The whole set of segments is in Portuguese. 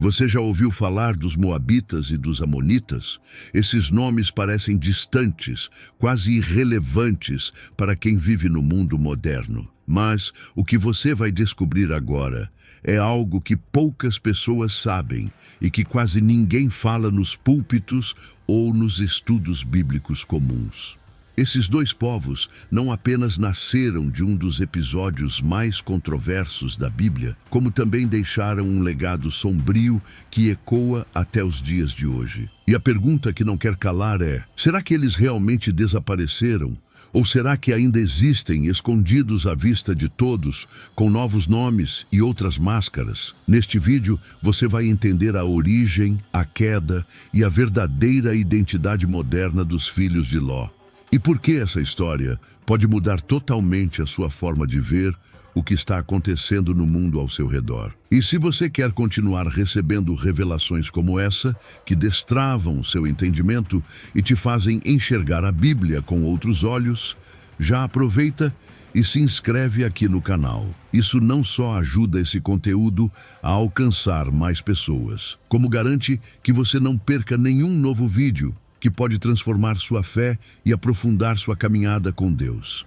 Você já ouviu falar dos Moabitas e dos Amonitas? Esses nomes parecem distantes, quase irrelevantes para quem vive no mundo moderno. Mas o que você vai descobrir agora é algo que poucas pessoas sabem e que quase ninguém fala nos púlpitos ou nos estudos bíblicos comuns. Esses dois povos não apenas nasceram de um dos episódios mais controversos da Bíblia, como também deixaram um legado sombrio que ecoa até os dias de hoje. E a pergunta que não quer calar é: será que eles realmente desapareceram? Ou será que ainda existem, escondidos à vista de todos, com novos nomes e outras máscaras? Neste vídeo, você vai entender a origem, a queda e a verdadeira identidade moderna dos filhos de Ló. E por que essa história pode mudar totalmente a sua forma de ver o que está acontecendo no mundo ao seu redor. E se você quer continuar recebendo revelações como essa, que destravam seu entendimento e te fazem enxergar a Bíblia com outros olhos, já aproveita e se inscreve aqui no canal. Isso não só ajuda esse conteúdo a alcançar mais pessoas, como garante que você não perca nenhum novo vídeo que pode transformar sua fé e aprofundar sua caminhada com Deus.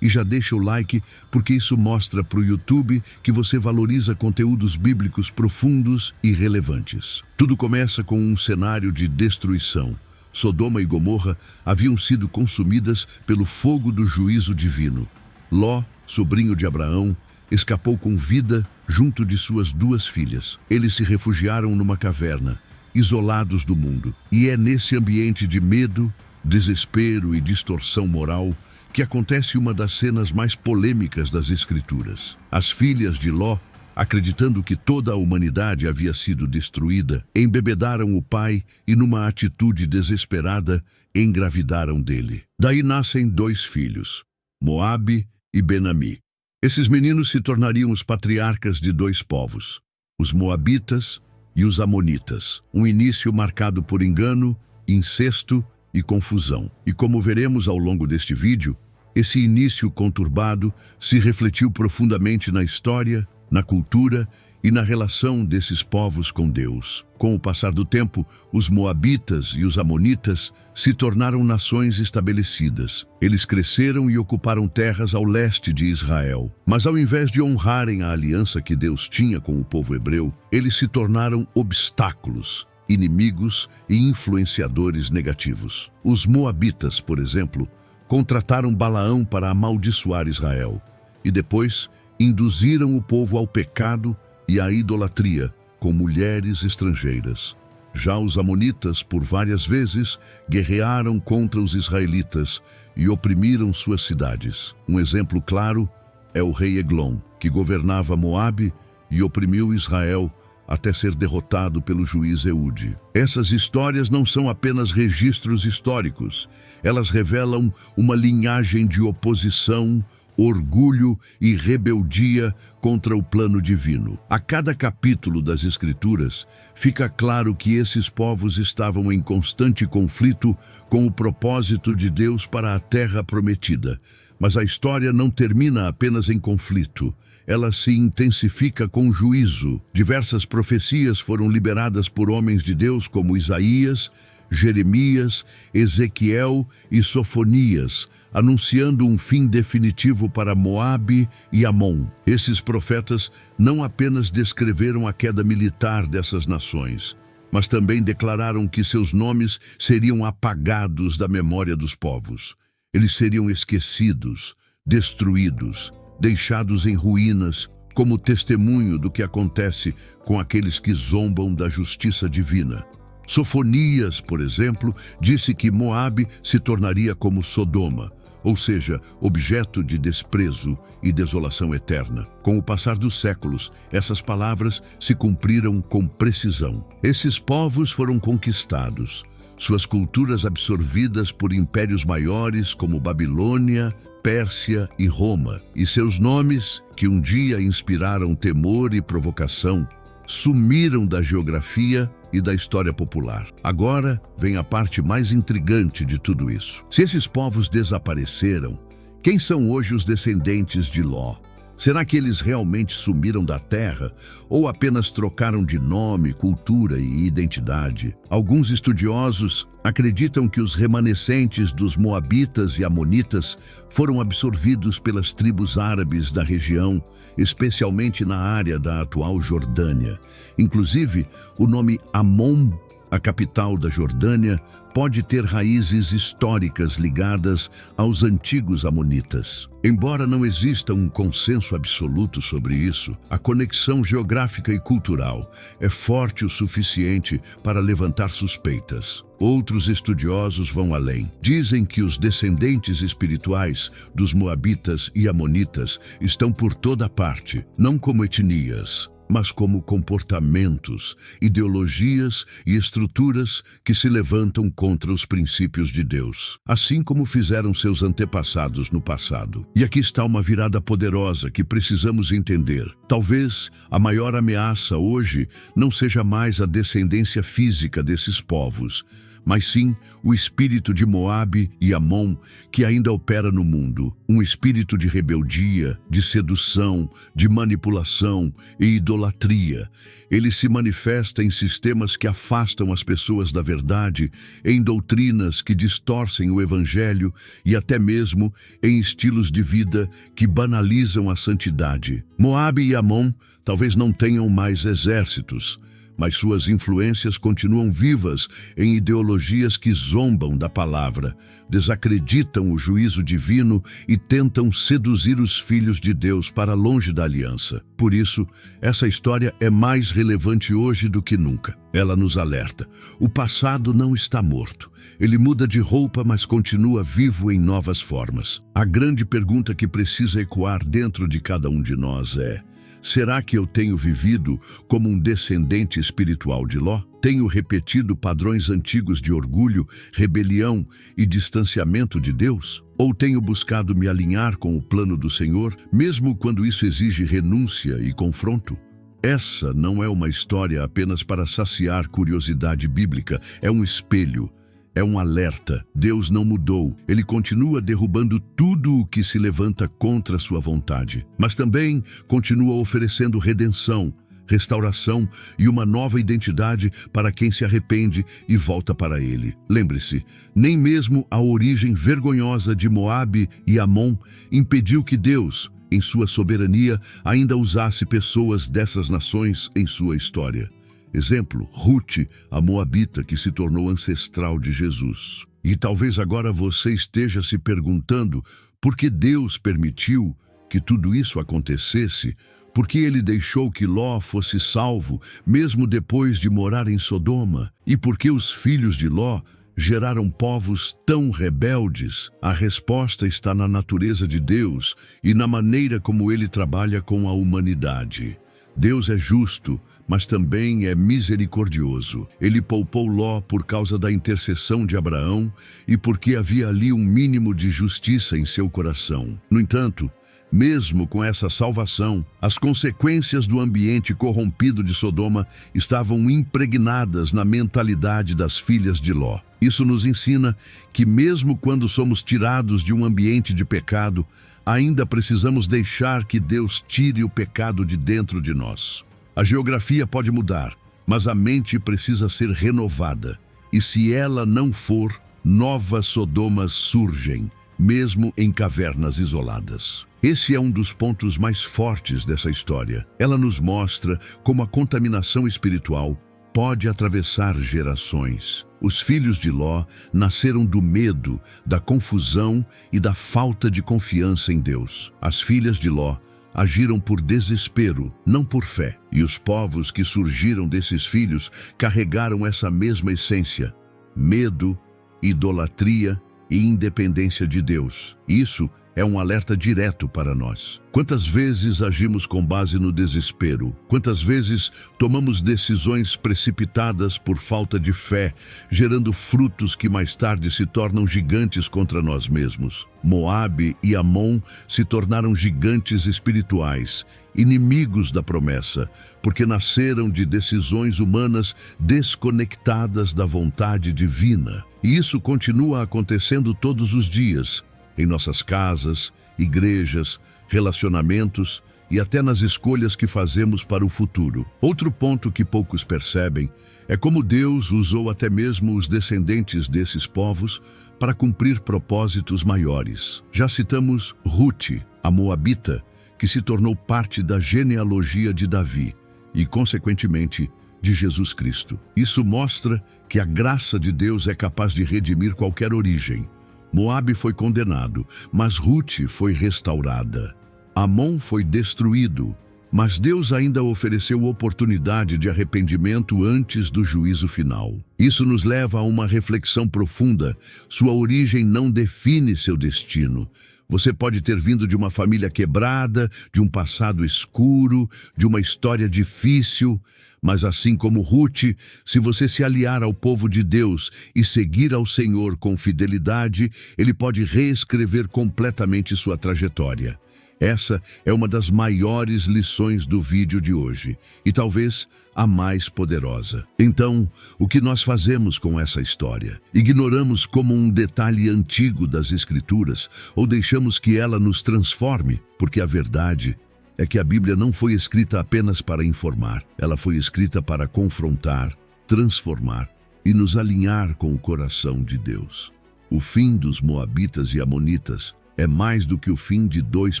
E já deixa o like, porque isso mostra para o YouTube que você valoriza conteúdos bíblicos profundos e relevantes. Tudo começa com um cenário de destruição. Sodoma e Gomorra haviam sido consumidas pelo fogo do juízo divino. Ló, sobrinho de Abraão, escapou com vida junto de suas 2 filhas. Eles se refugiaram numa caverna, isolados do mundo. E é nesse ambiente de medo, desespero e distorção moral que acontece uma das cenas mais polêmicas das Escrituras. As filhas de Ló, acreditando que toda a humanidade havia sido destruída, embebedaram o pai e, numa atitude desesperada, engravidaram dele. Daí nascem 2 filhos, Moabe e Ben-Ami. Esses meninos se tornariam os patriarcas de 2 povos, os Moabitas e os Amonitas, um início marcado por engano, incesto e confusão. E como veremos ao longo deste vídeo, esse início conturbado se refletiu profundamente na história, na cultura e na relação desses povos com Deus. Com o passar do tempo, os Moabitas e os Amonitas se tornaram nações estabelecidas. Eles cresceram e ocuparam terras ao leste de Israel. Mas ao invés de honrarem a aliança que Deus tinha com o povo hebreu, eles se tornaram obstáculos, inimigos e influenciadores negativos. Os Moabitas, por exemplo, contrataram Balaão para amaldiçoar Israel e depois induziram o povo ao pecado e à idolatria com mulheres estrangeiras. Já os Amonitas, por várias vezes, guerrearam contra os israelitas e oprimiram suas cidades. Um exemplo claro é o rei Eglon, que governava Moabe e oprimiu Israel até ser derrotado pelo juiz Eude. Essas histórias não são apenas registros históricos, elas revelam uma linhagem de oposição, orgulho e rebeldia contra o plano divino. A cada capítulo das Escrituras, fica claro que esses povos estavam em constante conflito com o propósito de Deus para a terra prometida. Mas a história não termina apenas em conflito. Ela se intensifica com juízo. Diversas profecias foram liberadas por homens de Deus como Isaías, Jeremias, Ezequiel e Sofonias, anunciando um fim definitivo para Moabe e Amon. Esses profetas não apenas descreveram a queda militar dessas nações, mas também declararam que seus nomes seriam apagados da memória dos povos. Eles seriam esquecidos, destruídos, deixados em ruínas, como testemunho do que acontece com aqueles que zombam da justiça divina. Sofonias, por exemplo, disse que Moabe se tornaria como Sodoma, ou seja, objeto de desprezo e desolação eterna. Com o passar dos séculos, essas palavras se cumpriram com precisão. Esses povos foram conquistados, suas culturas absorvidas por impérios maiores como Babilônia, Pérsia e Roma, e seus nomes, que um dia inspiraram temor e provocação, sumiram da geografia e da história popular. Agora vem a parte mais intrigante de tudo isso. Se esses povos desapareceram, quem são hoje os descendentes de Ló? Será que eles realmente sumiram da terra ou apenas trocaram de nome, cultura e identidade? Alguns estudiosos acreditam que os remanescentes dos moabitas e amonitas foram absorvidos pelas tribos árabes da região, especialmente na área da atual Jordânia. Inclusive, o nome Amon, a capital da Jordânia, pode ter raízes históricas ligadas aos antigos amonitas. Embora não exista um consenso absoluto sobre isso, a conexão geográfica e cultural é forte o suficiente para levantar suspeitas. Outros estudiosos vão além. Dizem que os descendentes espirituais dos moabitas e amonitas estão por toda parte, não como etnias, mas como comportamentos, ideologias e estruturas que se levantam contra os princípios de Deus, assim como fizeram seus antepassados no passado. E aqui está uma virada poderosa que precisamos entender. Talvez a maior ameaça hoje não seja mais a descendência física desses povos, mas sim o espírito de Moabe e Amon que ainda opera no mundo. Um espírito de rebeldia, de sedução, de manipulação e idolatria. Ele se manifesta em sistemas que afastam as pessoas da verdade, em doutrinas que distorcem o evangelho e até mesmo em estilos de vida que banalizam a santidade. Moabe e Amon talvez não tenham mais exércitos, mas suas influências continuam vivas em ideologias que zombam da palavra, desacreditam o juízo divino e tentam seduzir os filhos de Deus para longe da aliança. Por isso, essa história é mais relevante hoje do que nunca. Ela nos alerta. O passado não está morto. Ele muda de roupa, mas continua vivo em novas formas. A grande pergunta que precisa ecoar dentro de cada um de nós é: será que eu tenho vivido como um descendente espiritual de Ló? Tenho repetido padrões antigos de orgulho, rebelião e distanciamento de Deus? Ou tenho buscado me alinhar com o plano do Senhor, mesmo quando isso exige renúncia e confronto? Essa não é uma história apenas para saciar curiosidade bíblica, é um espelho. É um alerta. Deus não mudou. Ele continua derrubando tudo o que se levanta contra sua vontade. Mas também continua oferecendo redenção, restauração e uma nova identidade para quem se arrepende e volta para Ele. Lembre-se, nem mesmo a origem vergonhosa de Moabe e Amon impediu que Deus, em sua soberania, ainda usasse pessoas dessas nações em sua história. Exemplo, Ruth, a moabita que se tornou ancestral de Jesus. E talvez agora você esteja se perguntando por que Deus permitiu que tudo isso acontecesse, por que Ele deixou que Ló fosse salvo, mesmo depois de morar em Sodoma, e por que os filhos de Ló geraram povos tão rebeldes. A resposta está na natureza de Deus e na maneira como Ele trabalha com a humanidade. Deus é justo, mas também é misericordioso. Ele poupou Ló por causa da intercessão de Abraão e porque havia ali um mínimo de justiça em seu coração. No entanto, mesmo com essa salvação, as consequências do ambiente corrompido de Sodoma estavam impregnadas na mentalidade das filhas de Ló. Isso nos ensina que mesmo quando somos tirados de um ambiente de pecado, ainda precisamos deixar que Deus tire o pecado de dentro de nós. A geografia pode mudar, mas a mente precisa ser renovada. E se ela não for, novas Sodomas surgem, mesmo em cavernas isoladas. Esse é um dos pontos mais fortes dessa história. Ela nos mostra como a contaminação espiritual pode atravessar gerações. Os filhos de Ló nasceram do medo, da confusão e da falta de confiança em Deus. As filhas de Ló agiram por desespero, não por fé. E os povos que surgiram desses filhos carregaram essa mesma essência: medo, idolatria e independência de Deus. Isso é um alerta direto para nós. Quantas vezes agimos com base no desespero? Quantas vezes tomamos decisões precipitadas por falta de fé, gerando frutos que mais tarde se tornam gigantes contra nós mesmos? Moabe e Amon se tornaram gigantes espirituais, inimigos da promessa, porque nasceram de decisões humanas desconectadas da vontade divina. E isso continua acontecendo todos os dias, em nossas casas, igrejas, relacionamentos e até nas escolhas que fazemos para o futuro. Outro ponto que poucos percebem é como Deus usou até mesmo os descendentes desses povos para cumprir propósitos maiores. Já citamos Ruth, a Moabita, que se tornou parte da genealogia de Davi e, consequentemente, de Jesus Cristo. Isso mostra que a graça de Deus é capaz de redimir qualquer origem. Moabe foi condenado, mas Ruth foi restaurada. Amon foi destruído, mas Deus ainda ofereceu oportunidade de arrependimento antes do juízo final. Isso nos leva a uma reflexão profunda. Sua origem não define seu destino. Você pode ter vindo de uma família quebrada, de um passado escuro, de uma história difícil, mas assim como Ruth, se você se aliar ao povo de Deus e seguir ao Senhor com fidelidade, Ele pode reescrever completamente sua trajetória. Essa é uma das maiores lições do vídeo de hoje, e talvez a mais poderosa. Então, o que nós fazemos com essa história? Ignoramos como um detalhe antigo das Escrituras ou deixamos que ela nos transforme? Porque a verdade é que a Bíblia não foi escrita apenas para informar, ela foi escrita para confrontar, transformar e nos alinhar com o coração de Deus. O fim dos Moabitas e Amonitas é mais do que o fim de dois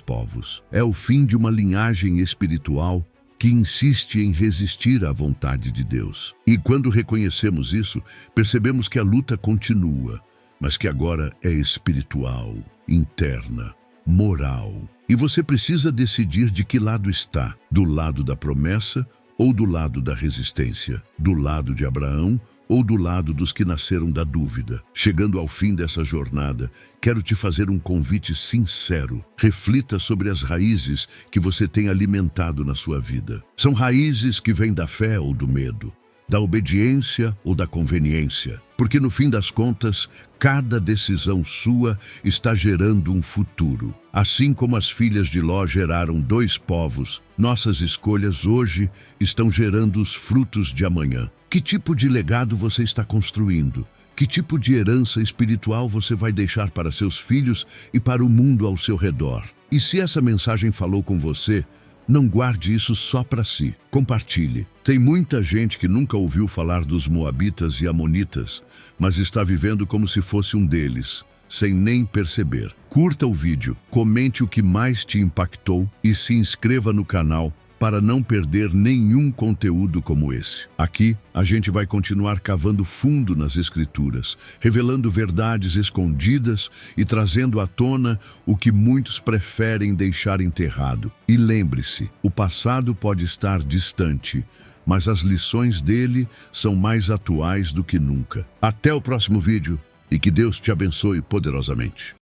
povos. É o fim de uma linhagem espiritual que insiste em resistir à vontade de Deus. E quando reconhecemos isso, percebemos que a luta continua, mas que agora é espiritual, interna, moral. E você precisa decidir de que lado está: do lado da promessa ou do lado da resistência, do lado de Abraão ou do lado dos que nasceram da dúvida. Chegando ao fim dessa jornada, quero te fazer um convite sincero. Reflita sobre as raízes que você tem alimentado na sua vida. São raízes que vêm da fé ou do medo, da obediência ou da conveniência, porque no fim das contas, cada decisão sua está gerando um futuro. Assim como as filhas de Ló geraram dois povos, nossas escolhas hoje estão gerando os frutos de amanhã. Que tipo de legado você está construindo? Que tipo de herança espiritual você vai deixar para seus filhos e para o mundo ao seu redor? E se essa mensagem falou com você, não guarde isso só para si. Compartilhe. Tem muita gente que nunca ouviu falar dos Moabitas e Amonitas, mas está vivendo como se fosse um deles, sem nem perceber. Curta o vídeo, comente o que mais te impactou e se inscreva no canal para não perder nenhum conteúdo como esse. Aqui, a gente vai continuar cavando fundo nas Escrituras, revelando verdades escondidas e trazendo à tona o que muitos preferem deixar enterrado. E lembre-se, o passado pode estar distante, mas as lições dele são mais atuais do que nunca. Até o próximo vídeo e que Deus te abençoe poderosamente.